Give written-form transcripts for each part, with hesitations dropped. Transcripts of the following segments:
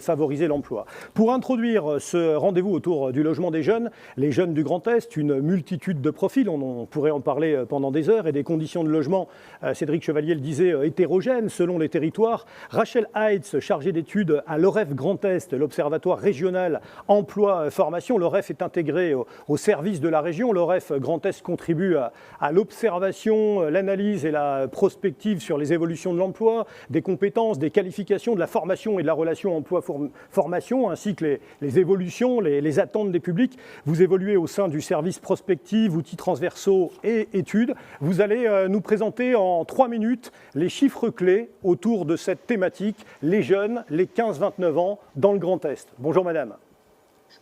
favoriser l'emploi. Pour introduire ce rendez-vous autour du logement des jeunes, les jeunes du Grand Est, une multitude de profils, on pourrait en parler pendant des heures, et des conditions de logement, Cédric Chevalier le disait, hétérogènes selon les territoires. Rachel Heitz, chargée d'études à l'OREF Grand Est, l'Observatoire régional emploi-formation. L'OREF est intégré au service de la région. L'OREF Grand Est contribue à l'observation, l'analyse et la prospective sur les évolutions de l'emploi, des compétences, des qualifications, de la formation et de la relation emploi-formation, ainsi que les évolutions, les attentes des publics. Vous évoluez au sein du service prospective, outils transversaux et études. Vous allez nous présenter en 3 minutes les chiffres clés autour de cette thématique, les jeunes, les 15-29 ans dans le Grand Est. Bonjour madame.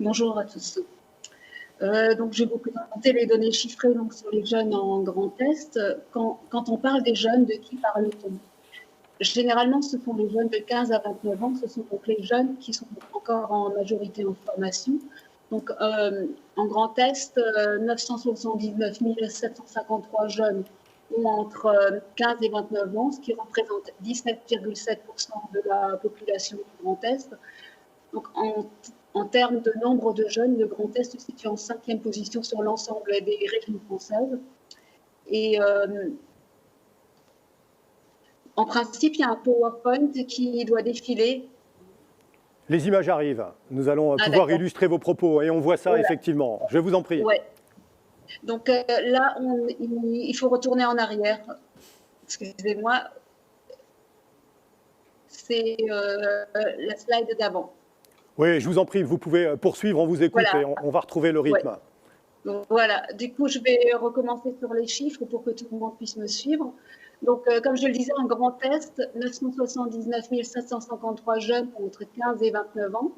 Bonjour à tous. Donc, je vais vous présenter les données chiffrées donc, sur les jeunes en Grand Est. Quand on parle des jeunes, de qui parle-t-on? Généralement, ce sont les jeunes de 15 à 29 ans, ce sont donc les jeunes qui sont encore en majorité en formation. Donc, en Grand Est, 979 753 jeunes ont entre 15 et 29 ans, ce qui représente 17,7% de la population du Grand Est. Donc, en termes de nombre de jeunes, le Grand Est se situe en 5e position sur l'ensemble des régions françaises. Et en principe, il y a un PowerPoint qui doit défiler. Les images arrivent. Nous allons pouvoir illustrer vos propos et on voit ça effectivement. Je vous en prie. Ouais. Donc là, il faut retourner en arrière. Excusez-moi. C'est la slide d'avant. Oui, je vous en prie, vous pouvez poursuivre, on vous écoute et on va retrouver le rythme. Ouais. Donc, voilà, du coup, je vais recommencer sur les chiffres pour que tout le monde puisse me suivre. Donc, comme je le disais, en Grand Est, 979 753 jeunes entre 15 et 29 ans,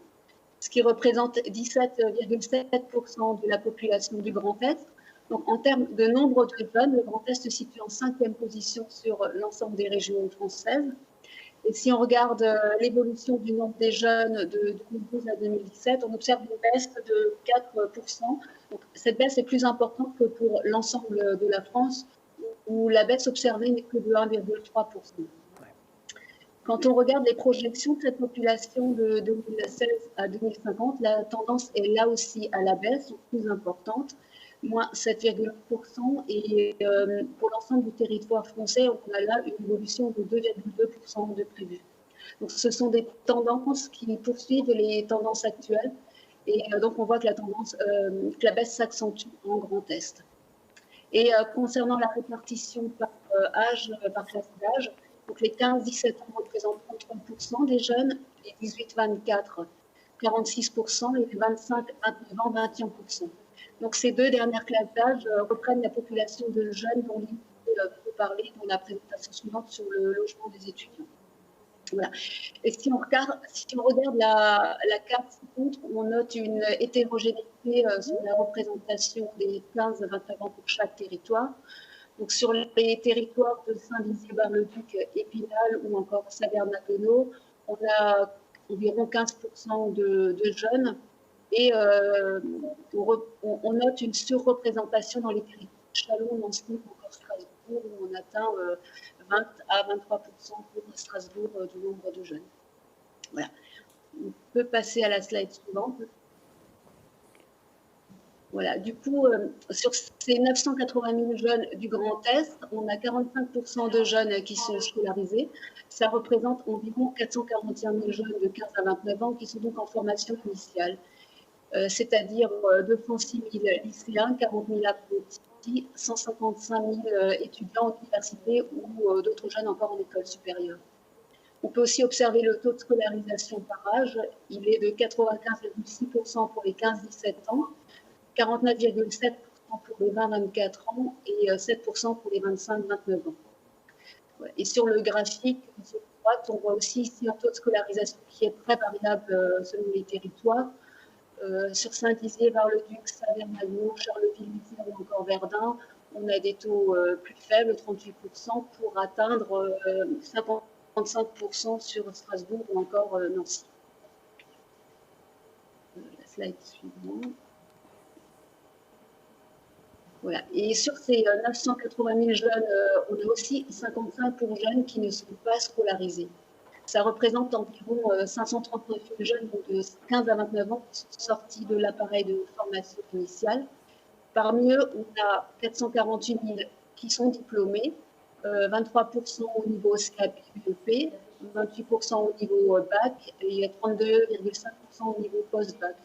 ce qui représente 17,7% de la population du Grand Est. Donc, en termes de nombre de jeunes, le Grand Est se situe en 5e position sur l'ensemble des régions françaises. Et si on regarde l'évolution du nombre des jeunes de 2012 à 2017, on observe une baisse de 4%. Donc, cette baisse est plus importante que pour l'ensemble de la France, où la baisse observée n'est que de 1,3%. Quand on regarde les projections de cette population de 2016 à 2050, la tendance est là aussi à la baisse, plus importante, moins 7,1%. Et pour l'ensemble du territoire français, on a là une évolution de 2,2% de prévu. Donc, ce sont des tendances qui poursuivent les tendances actuelles. Et donc, on voit que la baisse s'accentue en Grand Est. Et concernant la répartition par âge, par classe d'âge, donc les 15-17 ans représentent 33% des jeunes, les 18-24, 46%, et les 25-29 ans, 21%. Donc ces deux dernières classes d'âge reprennent la population de jeunes dont l'idée peut parler dans la présentation suivante sur le logement des étudiants. Voilà. Et si on regarde la carte ci-contre, on note une hétérogénéité sur la représentation des 15 à 29 ans pour chaque territoire. Donc sur les territoires de Saint-Dizier-Bar-le-Duc, Épinal ou encore Saverne-Maguenau, on a environ 15% de jeunes et on note une surreprésentation dans les territoires de Châlons, Nancy ou encore Strasbourg où on atteint 20 à 23% pour Strasbourg du nombre de jeunes. Voilà. On peut passer à la slide suivante. Voilà. Du coup, sur ces 980 000 jeunes du Grand Est, on a 45% de jeunes qui sont scolarisés. Ça représente environ 441 000 jeunes de 15 à 29 ans qui sont donc en formation initiale. C'est-à-dire 206 000 lycéens, 40 000 apprentis, 155 000 étudiants en université ou d'autres jeunes encore en école supérieure. On peut aussi observer le taux de scolarisation par âge. Il est de 95,6% pour les 15-17 ans, 49,7% pour les 20-24 ans et 7% pour les 25-29 ans. Et sur le graphique, sur droite, on voit aussi ici un taux de scolarisation qui est très variable selon les territoires. Sur Saint-Dizier, Bar-le-Duc, Saverne-Maguenau, Charleville-Mézières ou encore Verdun, on a des taux plus faibles, 38%, pour atteindre 55% sur Strasbourg ou encore Nancy. La slide suivante. Voilà. Et sur ces 980 000 jeunes, on a aussi 55 pour jeunes qui ne sont pas scolarisés. Ça représente environ 539 000 jeunes de 15 à 29 ans qui sont sortis de l'appareil de formation initiale. Parmi eux, on a 448 000 qui sont diplômés, 23% au niveau CAP-UEP, 28% au niveau bac et 32,5% au niveau post-bac.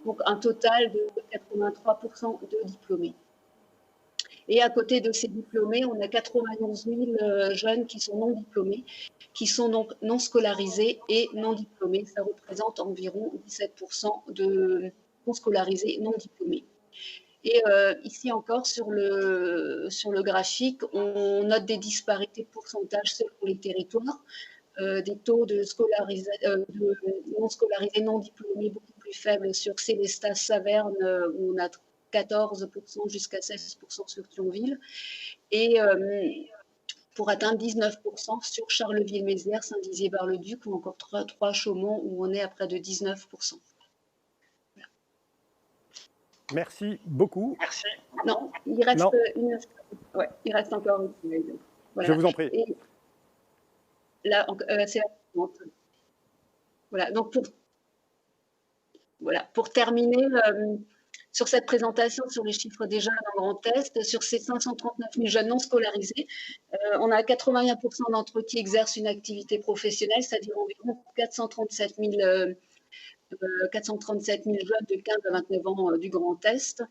Donc un total de 83% de diplômés. Et à côté de ces diplômés, on a 91 000 jeunes qui sont non diplômés, qui sont donc non scolarisés et non diplômés. Ça représente environ 17% de non scolarisés, non diplômés. Et ici encore, sur le graphique, on note des disparités de pourcentage selon les territoires, des taux de non scolarisés, non diplômés beaucoup plus faibles sur Célestat, Saverne, où on a 14% jusqu'à 16% sur Thionville, et pour atteindre 19% sur Charleville-Mézières, Saint-Dizier-Bar-le-Duc ou encore trois Chaumont, où on est à près de 19%. Merci beaucoup. Merci. Non, il reste il reste encore une slide. Voilà. Je vous en prie. Et là, c'est la suivante. Voilà, donc pour terminer sur cette présentation sur les chiffres des jeunes en Grand Est, sur ces 539 000 jeunes non scolarisés, on a 81% d'entre eux qui exercent une activité professionnelle, c'est-à-dire environ 437 000 jeunes de 15 à 29 ans du Grand Est.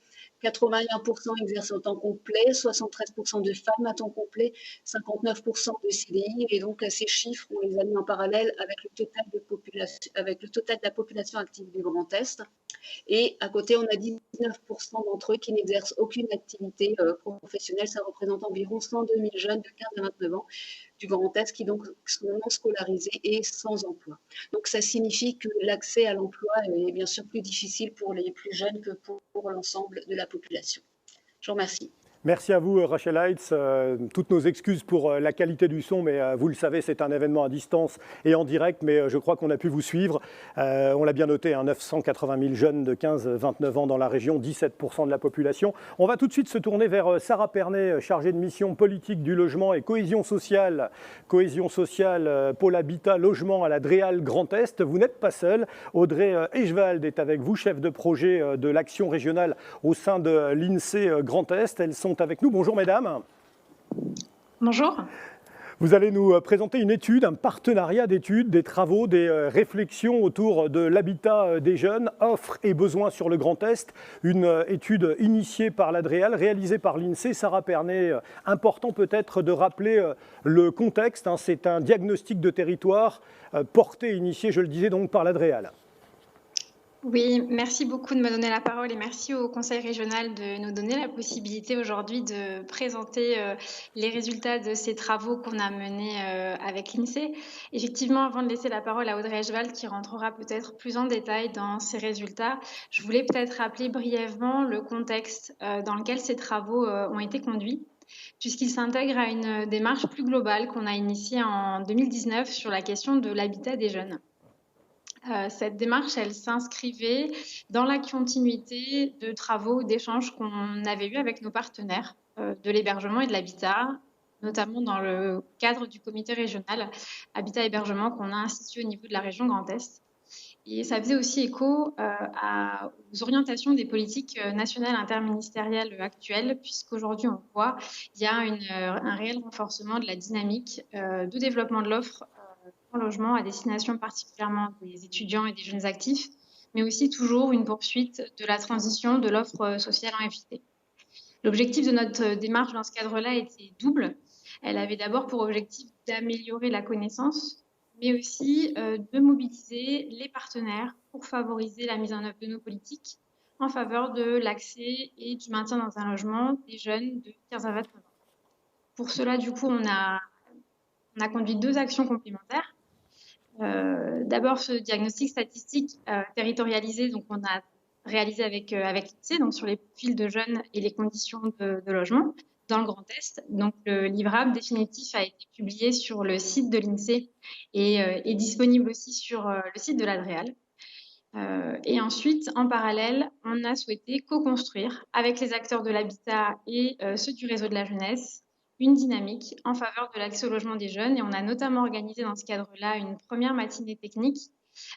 81% exercent en temps complet, 73% de femmes à temps complet, 59% de CDI. Et donc, ces chiffres, on les a mis en parallèle avec le total de la population active du Grand Est. Et à côté, on a 19% d'entre eux qui n'exercent aucune activité professionnelle. Ça représente environ 102 000 jeunes de 15 à 29 ans du Grand Est qui donc sont non scolarisés et sans emploi. Donc ça signifie que l'accès à l'emploi est bien sûr plus difficile pour les plus jeunes que pour l'ensemble de la population. Je vous remercie. Merci à vous, Rachel Heitz. Toutes nos excuses pour la qualité du son, mais vous le savez, c'est un événement à distance et en direct, mais je crois qu'on a pu vous suivre. On l'a bien noté, 980 000 jeunes de 15-29 ans dans la région, 17% de la population. On va tout de suite se tourner vers Sarah Pernet, chargée de mission politique du logement et cohésion sociale. Cohésion sociale, pôle habitat, logement à la DREAL Grand Est. Vous n'êtes pas seul. Audrey Echevald est avec vous, chef de projet de l'action régionale au sein de l'INSEE Grand Est. Elles sont avec nous. Bonjour mesdames. Bonjour. Vous allez nous présenter une étude, un partenariat d'études, des travaux, des réflexions autour de l'habitat des jeunes, offres et besoins sur le Grand Est. Une étude initiée par la DREAL, réalisée par l'INSEE. Sarah Pernet, important peut-être de rappeler le contexte. C'est un diagnostic de territoire porté, initié, je le disais, donc par la DREAL. Oui, merci beaucoup de me donner la parole et merci au Conseil régional de nous donner la possibilité aujourd'hui de présenter les résultats de ces travaux qu'on a menés avec l'INSEE. Effectivement, avant de laisser la parole à Audrey Echevald qui rentrera peut-être plus en détail dans ces résultats, je voulais peut-être rappeler brièvement le contexte dans lequel ces travaux ont été conduits, puisqu'ils s'intègrent à une démarche plus globale qu'on a initiée en 2019 sur la question de l'habitat des jeunes. Cette démarche, elle s'inscrivait dans la continuité de travaux, d'échanges qu'on avait eus avec nos partenaires de l'hébergement et de l'habitat, notamment dans le cadre du comité régional Habitat-Hébergement qu'on a institué au niveau de la région Grand Est. Et ça faisait aussi écho aux orientations des politiques nationales interministérielles actuelles, puisqu'aujourd'hui, on voit qu'il y a un réel renforcement de la dynamique de développement de l'offre en logement à destination particulièrement des étudiants et des jeunes actifs, mais aussi toujours une poursuite de la transition de l'offre sociale en FIT. L'objectif de notre démarche dans ce cadre-là était double. Elle avait d'abord pour objectif d'améliorer la connaissance, mais aussi de mobiliser les partenaires pour favoriser la mise en œuvre de nos politiques en faveur de l'accès et du maintien dans un logement des jeunes de 15 à 29 ans. Pour cela, du coup, on a conduit 2 actions complémentaires. D'abord, ce diagnostic statistique territorialisé, donc on a réalisé avec l'INSEE, donc sur les profils de jeunes et les conditions de logement dans le Grand Est. Donc le livrable définitif a été publié sur le site de l'INSEE et est disponible aussi sur le site de la DREAL. Et ensuite, en parallèle, on a souhaité co-construire avec les acteurs de l'habitat et ceux du réseau de la jeunesse une dynamique en faveur de l'accès au logement des jeunes. Et on a notamment organisé dans ce cadre-là une première matinée technique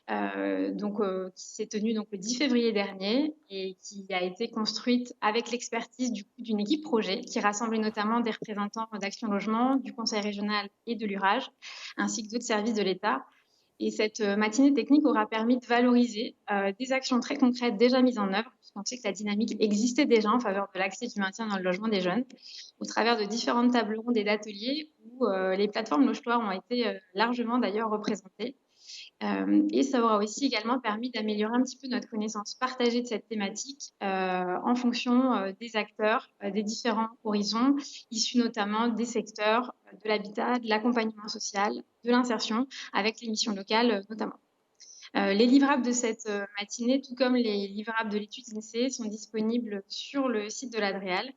qui s'est tenue donc, le 10 février dernier et qui a été construite avec l'expertise d'une équipe projet qui rassemblait notamment des représentants d'Action Logement, du Conseil régional et de l'URAGE, ainsi que d'autres services de l'État. Et cette matinée technique aura permis de valoriser des actions très concrètes déjà mises en œuvre, puisqu'on sait que la dynamique existait déjà en faveur de l'accès du maintien dans le logement des jeunes, au travers de différentes tables rondes et d'ateliers où les plateformes logeoires ont été largement d'ailleurs représentées. Et ça aura aussi également permis d'améliorer un petit peu notre connaissance partagée de cette thématique en fonction des acteurs, des différents horizons, issus notamment des secteurs de l'habitat, de l'accompagnement social, de l'insertion, avec les missions locales notamment. Les livrables de cette matinée, tout comme les livrables de l'étude INSEE, sont disponibles sur le site de l'Adréal,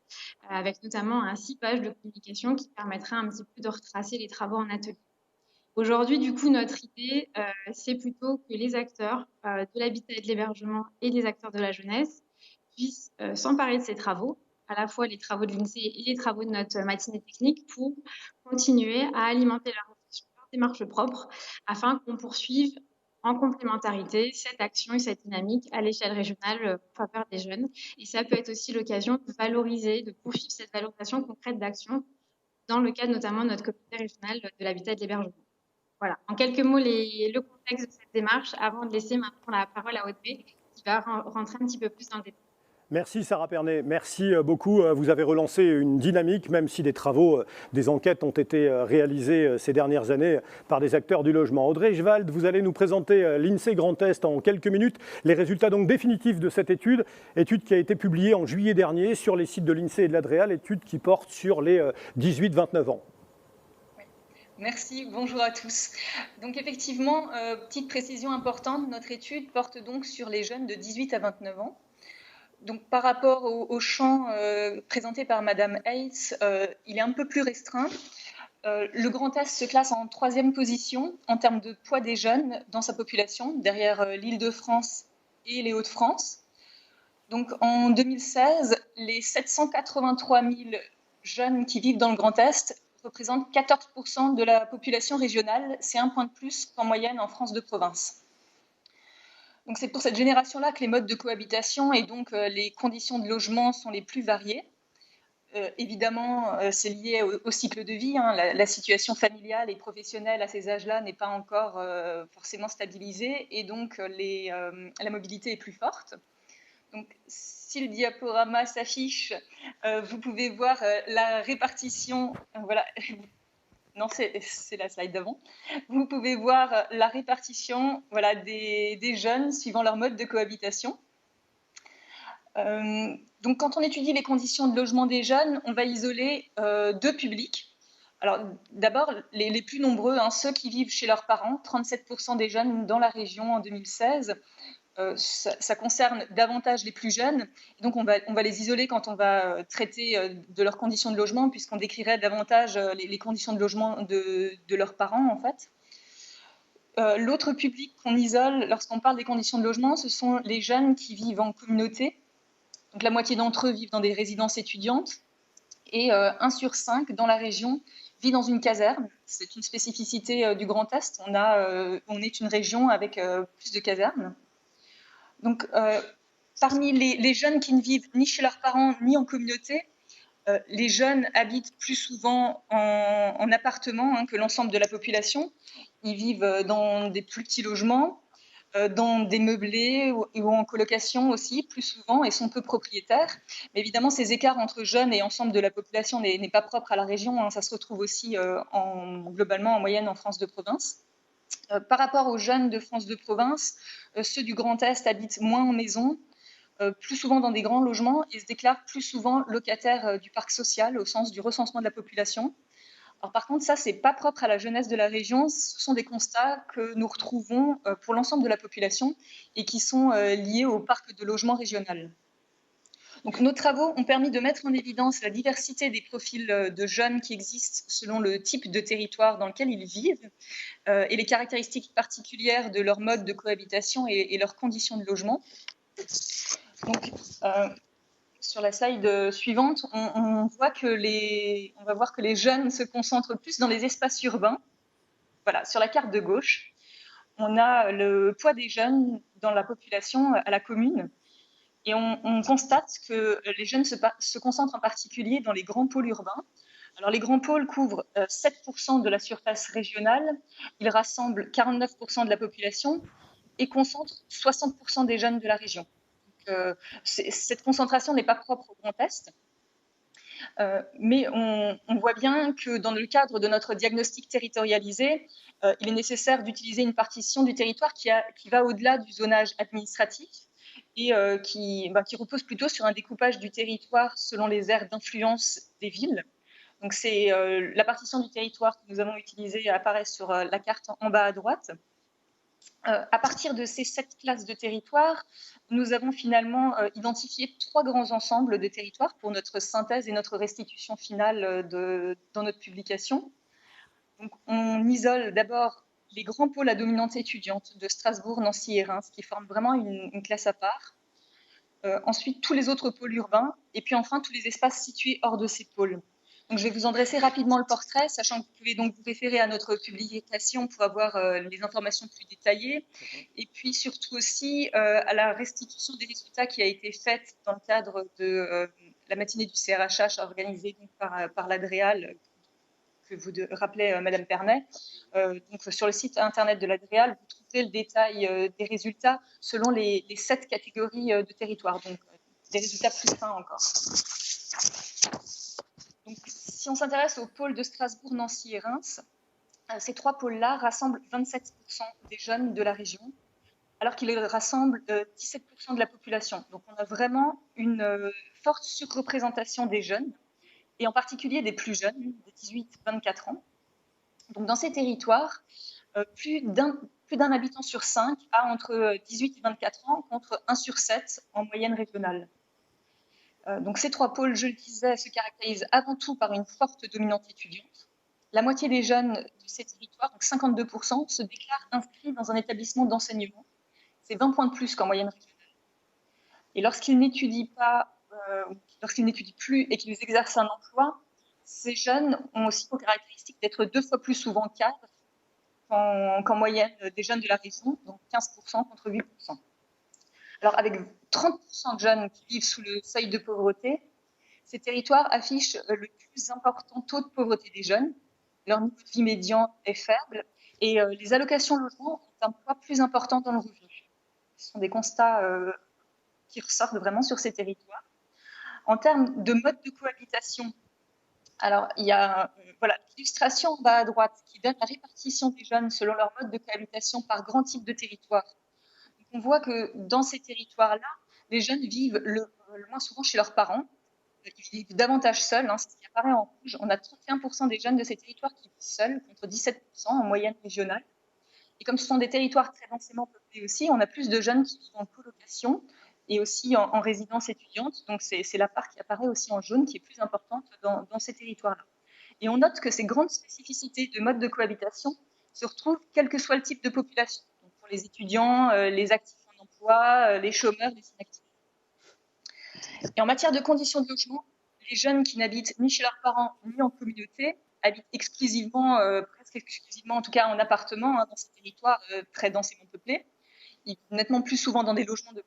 avec notamment un 6 pages de communication qui permettra un petit peu de retracer les travaux en atelier. Aujourd'hui, du coup, notre idée, c'est plutôt que les acteurs de l'habitat et de l'hébergement et les acteurs de la jeunesse puissent s'emparer de ces travaux, à la fois les travaux de l'INSEE et les travaux de notre matinée technique, pour continuer à alimenter leur démarche propre afin qu'on poursuive en complémentarité cette action et cette dynamique à l'échelle régionale en faveur des jeunes. Et ça peut être aussi l'occasion de valoriser, de poursuivre cette valorisation concrète d'action dans le cadre notamment de notre comité régional de l'habitat et de l'hébergement. Voilà, en quelques mots, le contexte de cette démarche, avant de laisser maintenant la parole à Audrey, qui va rentrer un petit peu plus dans le détail. Merci Sarah Pernet, merci beaucoup. Vous avez relancé une dynamique, même si des travaux, des enquêtes ont été réalisées ces dernières années par des acteurs du logement. Audrey Gevald, vous allez nous présenter l'INSEE Grand Est en quelques minutes. Les résultats donc définitifs de cette étude qui a été publiée en juillet dernier sur les sites de l'INSEE et de l'Adréal, étude qui porte sur les 18-29 ans. Merci, bonjour à tous. Donc effectivement, petite précision importante, notre étude porte donc sur les jeunes de 18 à 29 ans. Donc par rapport au champ présenté par Madame Hayes, il est un peu plus restreint. Le Grand Est se classe en 3e position en termes de poids des jeunes dans sa population, derrière l'Île-de-France et les Hauts-de-France. Donc en 2016, les 783 000 jeunes qui vivent dans le Grand Est représentent 14% de la population régionale. C'est un point de plus qu'en moyenne en France de province. Donc c'est pour cette génération-là que les modes de cohabitation et donc les conditions de logement sont les plus variées. Évidemment, c'est lié au cycle de vie. La situation familiale et professionnelle à ces âges-là n'est pas encore forcément stabilisée et donc la mobilité est plus forte. Donc, si le diaporama s'affiche, vous pouvez voir la répartition. Voilà. Non, c'est la slide d'avant. Vous pouvez voir la répartition des jeunes suivant leur mode de cohabitation. Donc, quand on étudie les conditions de logement des jeunes, on va isoler 2 publics. Alors, d'abord, les plus nombreux, ceux qui vivent chez leurs parents, 37% des jeunes dans la région en 2016. Ça concerne davantage les plus jeunes. Et donc, on va les isoler quand on va traiter de leurs conditions de logement, puisqu'on décrirait davantage les conditions de logement de leurs parents, en fait. L'autre public qu'on isole lorsqu'on parle des conditions de logement, ce sont les jeunes qui vivent en communauté. Donc, la moitié d'entre eux vivent dans des résidences étudiantes. Et 1 sur 5 dans la région vit dans une caserne. C'est une spécificité du Grand Est. On est une région avec plus de casernes. Donc, parmi les jeunes qui ne vivent ni chez leurs parents ni en communauté, les jeunes habitent plus souvent en appartement que l'ensemble de la population. Ils vivent dans des plus petits logements, dans des meublés ou en colocation aussi, plus souvent, et sont peu propriétaires. Mais évidemment, ces écarts entre jeunes et ensemble de la population n'est pas propre à la région. Ça se retrouve aussi globalement en moyenne en France de province. Par rapport aux jeunes de France de province, ceux du Grand Est habitent moins en maison, plus souvent dans des grands logements et se déclarent plus souvent locataires du parc social au sens du recensement de la population. Alors, par contre, ça, ce n'est pas propre à la jeunesse de la région. Ce sont des constats que nous retrouvons pour l'ensemble de la population et qui sont liés au parc de logement régional. Donc, nos travaux ont permis de mettre en évidence la diversité des profils de jeunes qui existent selon le type de territoire dans lequel ils vivent et les caractéristiques particulières de leur mode de cohabitation et leurs conditions de logement. Donc, sur la slide suivante, on va voir que les jeunes se concentrent plus dans les espaces urbains. Voilà, sur la carte de gauche, on a le poids des jeunes dans la population à la commune. Et on constate que les jeunes se concentrent en particulier dans les grands pôles urbains. Alors, les grands pôles couvrent 7% de la surface régionale, ils rassemblent 49% de la population et concentrent 60% des jeunes de la région. Donc, cette concentration n'est pas propre au Grand Est, mais on voit bien que dans le cadre de notre diagnostic territorialisé, il est nécessaire d'utiliser une partition du territoire qui va au-delà du zonage administratif et qui repose plutôt sur un découpage du territoire selon les aires d'influence des villes. Donc, c'est la partition du territoire que nous avons utilisée apparaît sur la carte en bas à droite. À partir de ces 7 classes de territoire, nous avons finalement identifié 3 grands ensembles de territoires pour notre synthèse et notre restitution finale dans notre publication. Donc, on isole d'abord les grands pôles à dominante étudiante de Strasbourg, Nancy et Reims, qui forment vraiment une classe à part. Ensuite, tous les autres pôles urbains, et puis enfin tous les espaces situés hors de ces pôles. Donc, je vais vous en dresser rapidement le portrait, sachant que vous pouvez donc vous référer à notre publication pour avoir les informations plus détaillées, et puis surtout aussi à la restitution des résultats qui a été faite dans le cadre de la matinée du CRHH organisée donc, par l'Adréal, que vous rappelez Madame Pernet. Donc, sur le site internet de l'Adréal, vous trouvez le détail des résultats selon les 7 catégories de territoire, donc des résultats plus fins encore. Donc, si on s'intéresse aux pôles de Strasbourg, Nancy et Reims, ces 3 pôles-là rassemblent 27% des jeunes de la région, alors qu'ils rassemblent 17% de la population. Donc, on a vraiment une forte surreprésentation des jeunes, et en particulier des plus jeunes, de 18-24 ans. Donc, dans ces territoires, plus d'un habitant sur 5 a entre 18 et 24 ans, contre 1 sur 7 en moyenne régionale. Donc, ces 3 pôles, je le disais, se caractérisent avant tout par une forte dominante étudiante. La moitié des jeunes de ces territoires, donc 52%, se déclarent inscrits dans un établissement d'enseignement. C'est 20 points de plus qu'en moyenne régionale. Et lorsqu'ils n'étudient plus et qu'ils exercent un emploi, ces jeunes ont aussi pour caractéristique d'être 2 fois plus souvent cadres qu'en moyenne des jeunes de la région, donc 15% contre 8%. Alors, avec 30% de jeunes qui vivent sous le seuil de pauvreté, ces territoires affichent le plus important taux de pauvreté des jeunes. Leur niveau de vie médian est faible et les allocations logement ont un poids plus important dans le revenu. Ce sont des constats qui ressortent vraiment sur ces territoires. En termes de mode de cohabitation, alors il y a l'illustration en bas à droite qui donne la répartition des jeunes selon leur mode de cohabitation par grand type de territoire. Donc, on voit que dans ces territoires-là, les jeunes vivent le moins souvent chez leurs parents. Ils vivent davantage seuls, ce qui apparaît en rouge. On a 31% des jeunes de ces territoires qui vivent seuls, contre 17% en moyenne régionale. Et comme ce sont des territoires très densément peuplés aussi, on a plus de jeunes qui vivent en colocation et aussi en résidence étudiante. Donc, c'est la part qui apparaît aussi en jaune qui est plus importante dans ces territoires-là. Et on note que ces grandes spécificités de mode de cohabitation se retrouvent quel que soit le type de population. Donc, pour les étudiants, les actifs en emploi, les chômeurs, les inactifs. Et en matière de conditions de logement, les jeunes qui n'habitent ni chez leurs parents ni en communauté habitent exclusivement, presque exclusivement en tout cas en appartement, dans ces territoires très densément peuplés. Ils vivent nettement plus souvent dans des logements de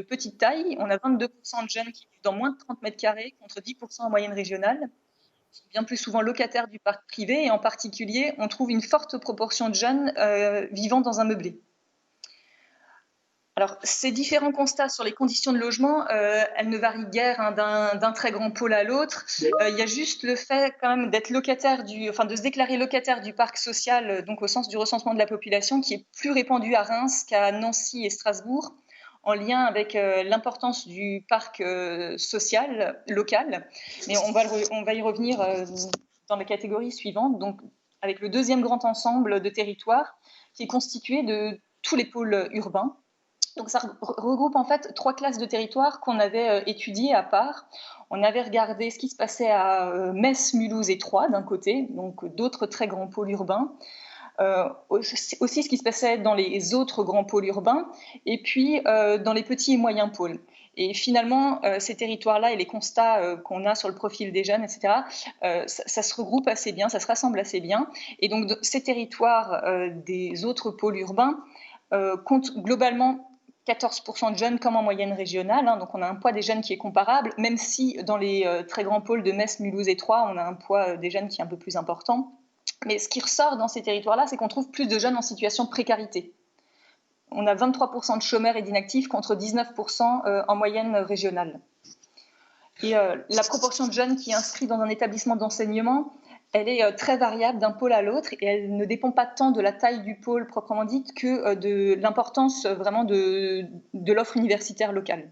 petite taille. On a 22% de jeunes qui vivent dans moins de 30 mètres carrés contre 10% en moyenne régionale. Ils sont bien plus souvent locataires du parc privé et en particulier, on trouve une forte proportion de jeunes vivant dans un meublé. Alors, ces différents constats sur les conditions de logement, elles ne varient guère d'un très grand pôle à l'autre. Il y a juste le fait quand même d'être locataire de se déclarer locataire du parc social, donc au sens du recensement de la population, qui est plus répandu à Reims qu'à Nancy et Strasbourg, en lien avec l'importance du parc social local. Mais on va y revenir dans la catégorie suivante, donc avec le deuxième grand ensemble de territoires, qui est constitué de tous les pôles urbains. Donc, ça regroupe en fait 3 classes de territoires qu'on avait étudiées à part. On avait regardé ce qui se passait à Metz, Mulhouse et Troyes d'un côté, donc d'autres très grands pôles urbains. Aussi ce qui se passait dans les autres grands pôles urbains et puis dans les petits et moyens pôles. Et finalement, ces territoires-là et les constats qu'on a sur le profil des jeunes, etc., ça se regroupe assez bien, ça se rassemble assez bien. Et donc, ces territoires des autres pôles urbains comptent globalement 14% de jeunes comme en moyenne régionale. Donc, on a un poids des jeunes qui est comparable, même si dans les très grands pôles de Metz, Mulhouse et Troyes, on a un poids des jeunes qui est un peu plus important. Mais ce qui ressort dans ces territoires-là, c'est qu'on trouve plus de jeunes en situation de précarité. On a 23% de chômeurs et d'inactifs contre 19% en moyenne régionale. Et la proportion de jeunes qui est inscrits dans un établissement d'enseignement, elle est très variable d'un pôle à l'autre et elle ne dépend pas tant de la taille du pôle proprement dite que de l'importance vraiment de l'offre universitaire locale.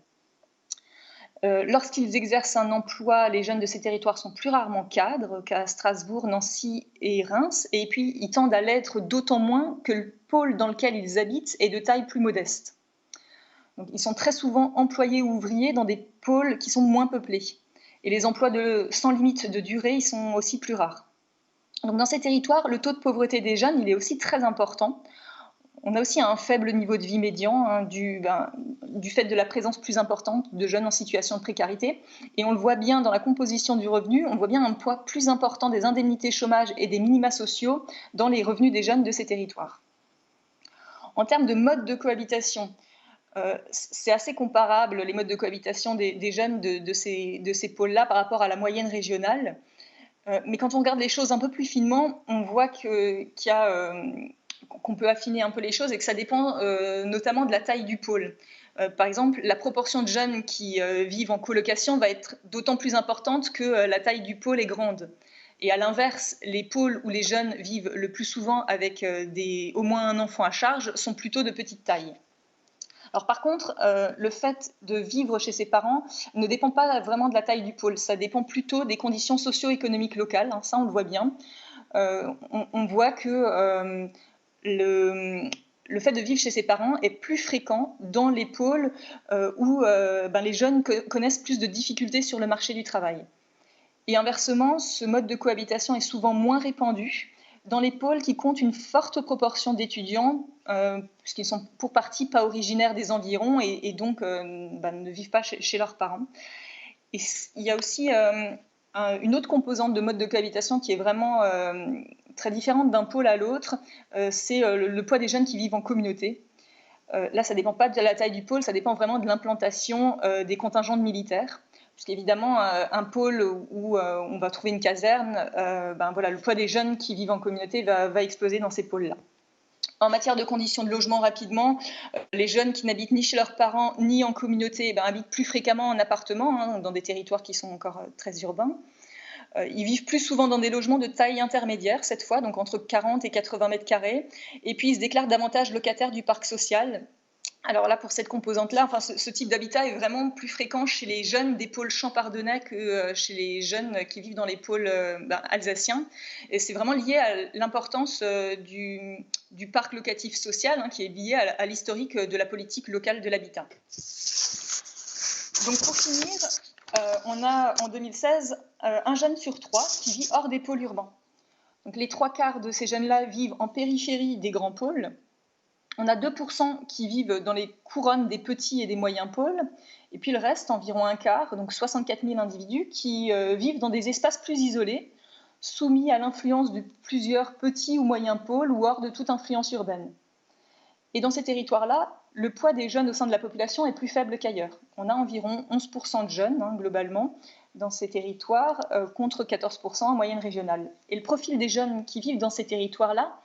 Lorsqu'ils exercent un emploi, les jeunes de ces territoires sont plus rarement cadres qu'à Strasbourg, Nancy et Reims, et puis ils tendent à l'être d'autant moins que le pôle dans lequel ils habitent est de taille plus modeste. Donc, ils sont très souvent employés ou ouvriers dans des pôles qui sont moins peuplés. Et les emplois sans limite de durée, ils sont aussi plus rares. Donc, dans ces territoires, le taux de pauvreté des jeunes, il est aussi très important. On a aussi un faible niveau de vie médian du fait de la présence plus importante de jeunes en situation de précarité. Et on le voit bien dans la composition du revenu, on voit bien un poids plus important des indemnités chômage et des minima sociaux dans les revenus des jeunes de ces territoires. En termes de mode de cohabitation, c'est assez comparable, les modes de cohabitation des jeunes de ces pôles-là par rapport à la moyenne régionale. Mais quand on regarde les choses un peu plus finement, on voit qu'on peut affiner un peu les choses et que ça dépend notamment de la taille du pôle. Par exemple, la proportion de jeunes qui vivent en colocation va être d'autant plus importante que la taille du pôle est grande. Et à l'inverse, les pôles où les jeunes vivent le plus souvent avec au moins un enfant à charge sont plutôt de petite taille. Alors par contre, le fait de vivre chez ses parents ne dépend pas vraiment de la taille du pôle, ça dépend plutôt des conditions socio-économiques locales, ça on le voit bien. On voit que le fait de vivre chez ses parents est plus fréquent dans les pôles où les jeunes connaissent plus de difficultés sur le marché du travail. Et inversement, ce mode de cohabitation est souvent moins répandu dans les pôles qui comptent une forte proportion d'étudiants, puisqu'ils sont pour partie pas originaires des environs et donc ne vivent pas chez leurs parents. Et il y a aussi une autre composante de mode de cohabitation qui est vraiment très différente d'un pôle à l'autre, c'est le poids des jeunes qui vivent en communauté. Là, ça ne dépend pas de la taille du pôle, ça dépend vraiment de l'implantation des contingents de militaires. Puisqu'évidemment, un pôle où on va trouver une caserne, le poids des jeunes qui vivent en communauté va exploser dans ces pôles-là. En matière de conditions de logement, rapidement, les jeunes qui n'habitent ni chez leurs parents ni en communauté habitent plus fréquemment en appartement, dans des territoires qui sont encore très urbains. Ils vivent plus souvent dans des logements de taille intermédiaire, cette fois, donc entre 40 et 80 mètres carrés. Et puis, ils se déclarent davantage locataires du parc social. Alors là, pour cette composante-là, ce type d'habitat est vraiment plus fréquent chez les jeunes des pôles champardonnais que chez les jeunes qui vivent dans les pôles alsaciens. Et c'est vraiment lié à l'importance du parc locatif social, qui est lié à l'historique de la politique locale de l'habitat. Donc pour finir, on a en 2016 un jeune sur 3 qui vit hors des pôles urbains. Donc les 3/4 de ces jeunes-là vivent en périphérie des grands pôles. On a 2% qui vivent dans les couronnes des petits et des moyens pôles, et puis le reste, environ un quart, donc 64 000 individus, qui vivent dans des espaces plus isolés, soumis à l'influence de plusieurs petits ou moyens pôles ou hors de toute influence urbaine. Et dans ces territoires-là, le poids des jeunes au sein de la population est plus faible qu'ailleurs. On a environ 11% de jeunes, globalement, dans ces territoires, contre 14% en moyenne régionale. Et le profil des jeunes qui vivent dans ces territoires-là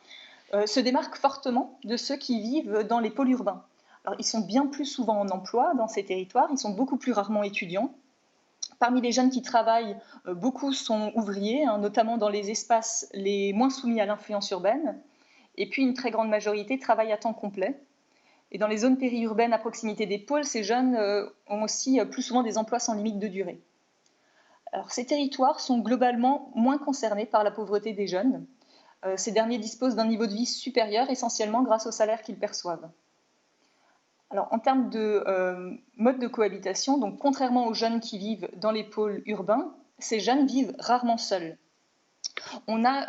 se démarquent fortement de ceux qui vivent dans les pôles urbains. Alors, ils sont bien plus souvent en emploi dans ces territoires, ils sont beaucoup plus rarement étudiants. Parmi les jeunes qui travaillent, beaucoup sont ouvriers, notamment dans les espaces les moins soumis à l'influence urbaine. Et puis, une très grande majorité travaille à temps complet. Et dans les zones périurbaines à proximité des pôles, ces jeunes ont aussi plus souvent des emplois sans limite de durée. Alors, ces territoires sont globalement moins concernés par la pauvreté des jeunes. Ces derniers disposent d'un niveau de vie supérieur, essentiellement grâce au salaire qu'ils perçoivent. Alors, en termes de mode de cohabitation, donc contrairement aux jeunes qui vivent dans les pôles urbains, ces jeunes vivent rarement seuls. On a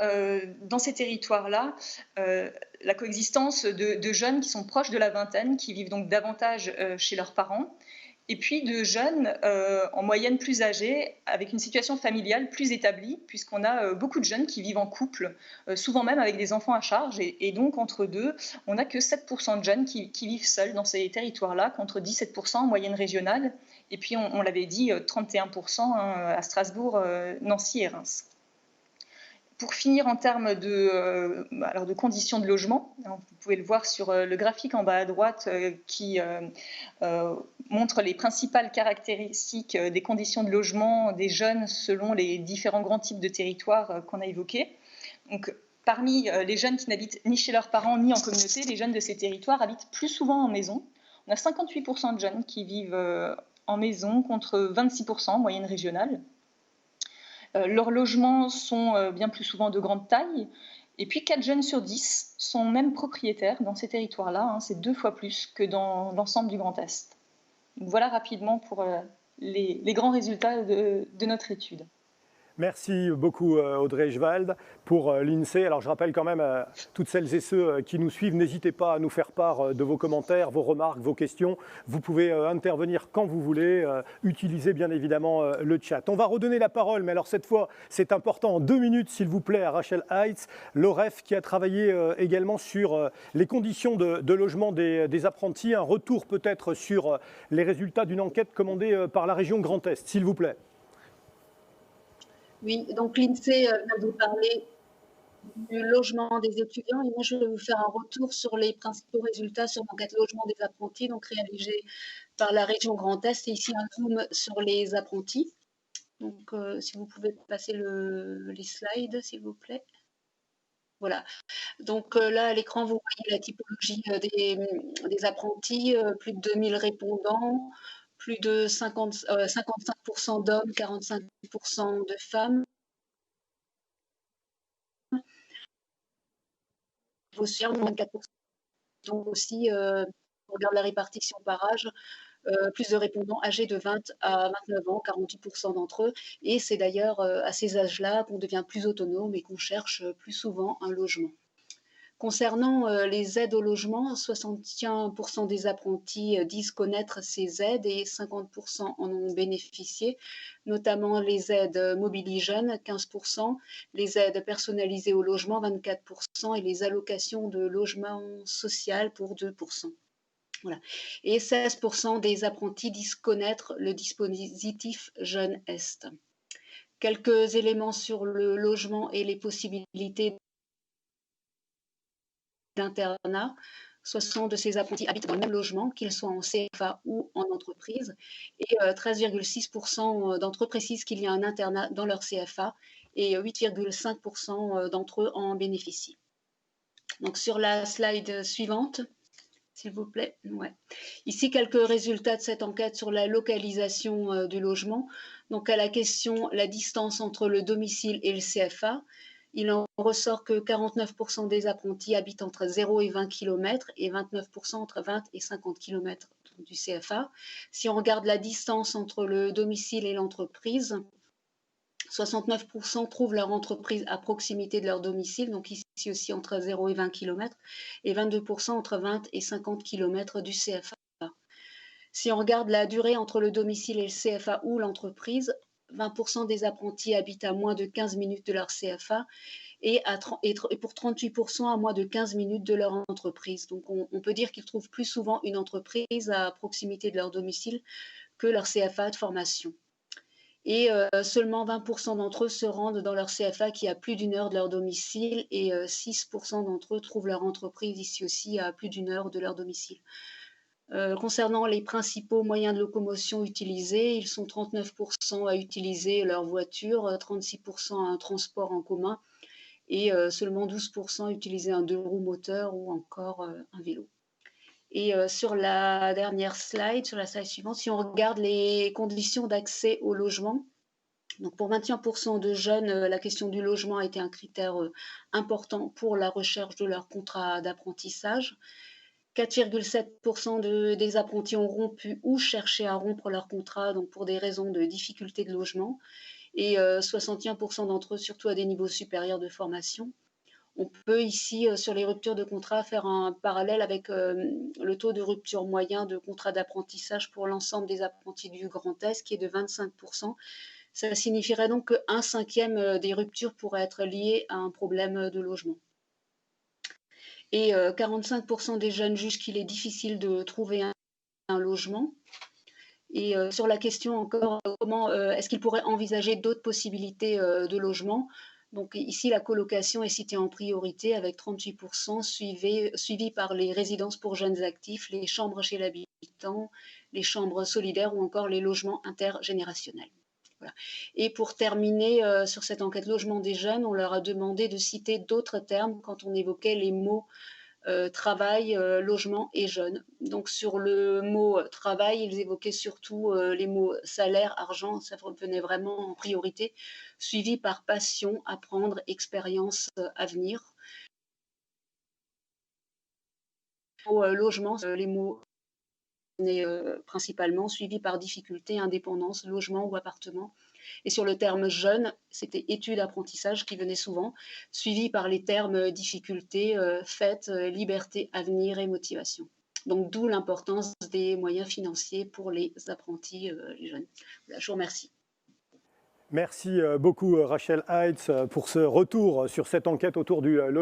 dans ces territoires-là la coexistence de jeunes qui sont proches de la vingtaine, qui vivent donc davantage chez leurs parents, et puis de jeunes en moyenne plus âgés, avec une situation familiale plus établie, puisqu'on a beaucoup de jeunes qui vivent en couple, souvent même avec des enfants à charge, et donc entre deux, on n'a que 7% de jeunes qui vivent seuls dans ces territoires-là, contre 17% en moyenne régionale, et puis on l'avait dit, 31% à Strasbourg, Nancy et Reims. Pour finir, en termes de conditions de logement, vous pouvez le voir sur le graphique en bas à droite qui montre les principales caractéristiques des conditions de logement des jeunes selon les différents grands types de territoires qu'on a évoqués. Donc, parmi les jeunes qui n'habitent ni chez leurs parents ni en communauté, les jeunes de ces territoires habitent plus souvent en maison. On a 58% de jeunes qui vivent en maison contre 26% en moyenne régionale. Leurs logements sont bien plus souvent de grande taille. Et puis 4 jeunes sur 10 sont même propriétaires dans ces territoires-là. C'est 2 fois plus que dans l'ensemble du Grand Est. Donc voilà rapidement pour les grands résultats de notre étude. Merci beaucoup Audrey Echwald pour l'INSEE. Alors je rappelle quand même à toutes celles et ceux qui nous suivent, n'hésitez pas à nous faire part de vos commentaires, vos remarques, vos questions. Vous pouvez intervenir quand vous voulez, utilisez bien évidemment le chat. On va redonner la parole, mais alors cette fois c'est important, en 2 minutes s'il vous plaît, à Rachel Heitz, l'OREF, qui a travaillé également sur les conditions de logement des apprentis. Un retour peut-être sur les résultats d'une enquête commandée par la région Grand Est, s'il vous plaît. Oui, donc l'INSEE vient de vous parler du logement des étudiants et moi je vais vous faire un retour sur les principaux résultats sur l'enquête logement des apprentis, donc réalisée par la région Grand Est. Et ici un zoom sur les apprentis. Donc si vous pouvez passer les slides s'il vous plaît. Voilà. Donc là à l'écran vous voyez la typologie des apprentis, plus de 2000 répondants, plus de 55% d'hommes, 45% de femmes. Moins de 4%. Donc aussi, on regarde la répartition par âge, plus de répondants âgés de 20 à 29 ans, 48% d'entre eux. Et c'est d'ailleurs à ces âges-là qu'on devient plus autonome et qu'on cherche plus souvent un logement. Concernant les aides au logement, 61% des apprentis disent connaître ces aides et 50% en ont bénéficié, notamment les aides Mobili Jeunes, 15%, les aides personnalisées au logement, 24%, et les allocations de logement social pour 2%. Voilà. Et 16% des apprentis disent connaître le dispositif Jeunes Est. Quelques éléments sur le logement et les possibilités d'internat. 60 de ces apprentis habitent dans le même logement, qu'ils soient en CFA ou en entreprise. Et 13,6% d'entre eux précisent qu'il y a un internat dans leur CFA et 8,5% d'entre eux en bénéficient. Donc sur la slide suivante, s'il vous plaît. Ouais. Ici, quelques résultats de cette enquête sur la localisation du logement. Donc à la question, la distance entre le domicile et le CFA, il en ressort que 49% des apprentis habitent entre 0 et 20 km et 29% entre 20 et 50 km du CFA. Si on regarde la distance entre le domicile et l'entreprise, 69% trouvent leur entreprise à proximité de leur domicile, donc ici aussi entre 0 et 20 km, et 22% entre 20 et 50 km du CFA. Si on regarde la durée entre le domicile et le CFA ou l'entreprise, 20% des apprentis habitent à moins de 15 minutes de leur CFA et pour 38% à moins de 15 minutes de leur entreprise. Donc on peut dire qu'ils trouvent plus souvent une entreprise à proximité de leur domicile que leur CFA de formation. Et seulement 20% d'entre eux se rendent dans leur CFA qui est à plus d'1 heure de leur domicile et 6% d'entre eux trouvent leur entreprise ici aussi à plus d'1 heure de leur domicile. Concernant les principaux moyens de locomotion utilisés, ils sont 39% à utiliser leur voiture, 36% à un transport en commun et seulement 12% à utiliser un 2 roues moteur ou encore un vélo. Et sur la dernière slide, sur la slide suivante, si on regarde les conditions d'accès au logement, donc pour 21% de jeunes, la question du logement a été un critère important pour la recherche de leur contrat d'apprentissage. 4,7% des apprentis ont rompu ou cherché à rompre leur contrat, donc pour des raisons de difficulté de logement, et 61% d'entre eux, surtout à des niveaux supérieurs de formation. On peut ici, sur les ruptures de contrat, faire un parallèle avec le taux de rupture moyen de contrat d'apprentissage pour l'ensemble des apprentis du Grand Est, qui est de 25%. Ça signifierait donc qu'un cinquième des ruptures pourrait être lié à un problème de logement. Et 45% des jeunes jugent qu'il est difficile de trouver un logement. Et sur la question encore, comment est-ce qu'ils pourraient envisager d'autres possibilités de logement? Donc ici, la colocation est citée en priorité avec 38%, suivi par les résidences pour jeunes actifs, les chambres chez l'habitant, les chambres solidaires ou encore les logements intergénérationnels. Voilà. Et pour terminer sur cette enquête logement des jeunes, on leur a demandé de citer d'autres termes quand on évoquait les mots travail, logement et jeunes. Donc sur le mot travail, ils évoquaient surtout les mots salaire, argent, ça revenait vraiment en priorité, suivi par passion, apprendre, expérience, avenir. Au logement, les mots principalement, suivi par difficulté, indépendance, logement ou appartement. Et sur le terme jeune, c'était études, apprentissage qui venait souvent, suivi par les termes difficulté, fête, liberté, avenir et motivation. Donc d'où l'importance des moyens financiers pour les apprentis, les jeunes. Voilà, je vous remercie. Merci beaucoup Rachel Heitz pour ce retour sur cette enquête autour du logement.